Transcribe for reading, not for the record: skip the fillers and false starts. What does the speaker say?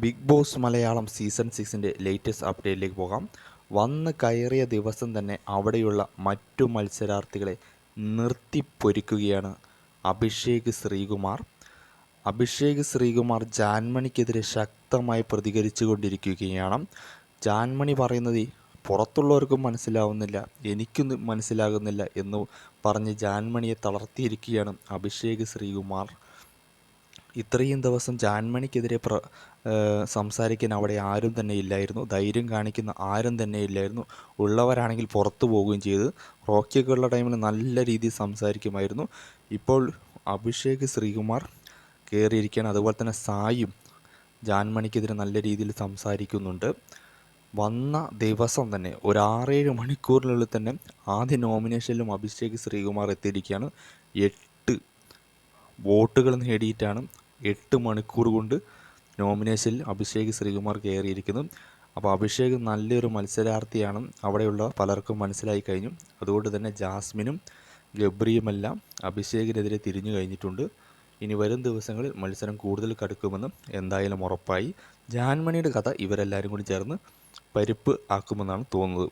Big Boss Malayalam season 6ൻ്റെ latest അപ്ഡേറ്റിലേക്ക് പോകാം. വന്ന് കയറിയ ദിവസം തന്നെ അവിടെയുള്ള മറ്റു മത്സരാർത്ഥികളെ നിർത്തിപ്പൊരിക്കുകയാണ് അഭിഷേക് ശ്രീകുമാർ ജാൻമണിക്കെതിരെ ശക്തമായി പ്രതികരിച്ചു കൊണ്ടിരിക്കുകയാണ്. ജാൻമണി പറയുന്നത് പുറത്തുള്ളവർക്കും മനസ്സിലാവുന്നില്ല, എനിക്കും മനസ്സിലാകുന്നില്ല എന്ന് പറഞ്ഞ് ജാൻമണിയെ തളർത്തിയിരിക്കുകയാണ് അഭിഷേക് ശ്രീകുമാർ. ഇത്രയും ദിവസം ജാൻമണിക്കെതിരെ സംസാരിക്കാൻ അവിടെ ആരും തന്നെ ഇല്ലായിരുന്നു, ധൈര്യം കാണിക്കുന്ന ആരും തന്നെ ഇല്ലായിരുന്നു. ഉള്ളവരാണെങ്കിൽ പുറത്തു പോവുകയും ചെയ്ത് റോക്കിയൊക്കെ ഉള്ള ടൈമിൽ നല്ല രീതിയിൽ സംസാരിക്കുമായിരുന്നു. ഇപ്പോൾ അഭിഷേക് ശ്രീകുമാർ കയറിയിരിക്കുകയാണ്. അതുപോലെ തന്നെ സായും ജാൻമണിക്കെതിരെ നല്ല രീതിയിൽ സംസാരിക്കുന്നുണ്ട്. വന്ന ദിവസം തന്നെ ഒരു 6-7 മണിക്കൂറിനുള്ളിൽ തന്നെ ആദ്യ നോമിനേഷനിലും അഭിഷേക് ശ്രീകുമാർ എത്തിയിരിക്കുകയാണ്. 8 വോട്ടുകൾ നേടിയിട്ടാണ് 8 മണിക്കൂർ കൊണ്ട് നോമിനേഷനിൽ അഭിഷേക് ശ്രീകുമാർ കയറിയിരിക്കുന്നു. അപ്പോൾ അഭിഷേക് നല്ലൊരു മത്സരാർത്ഥിയാണ്, അവിടെയുള്ള പലർക്കും മനസ്സിലായി കഴിഞ്ഞു. അതുകൊണ്ട് തന്നെ ജാസ്മിനും ഗബ്രിയുമെല്ലാം അഭിഷേകിനെതിരെ തിരിഞ്ഞു കഴിഞ്ഞിട്ടുണ്ട്. ഇനി വരും ദിവസങ്ങളിൽ മത്സരം കൂടുതൽ കടുക്കുമെന്ന് എന്തായാലും ഉറപ്പായി. ജാൻമണിയുടെ കഥ ഇവരെല്ലാവരും കൂടി ചേർന്ന് പരിപ്പ് ആക്കുമെന്നാണ് തോന്നുന്നത്.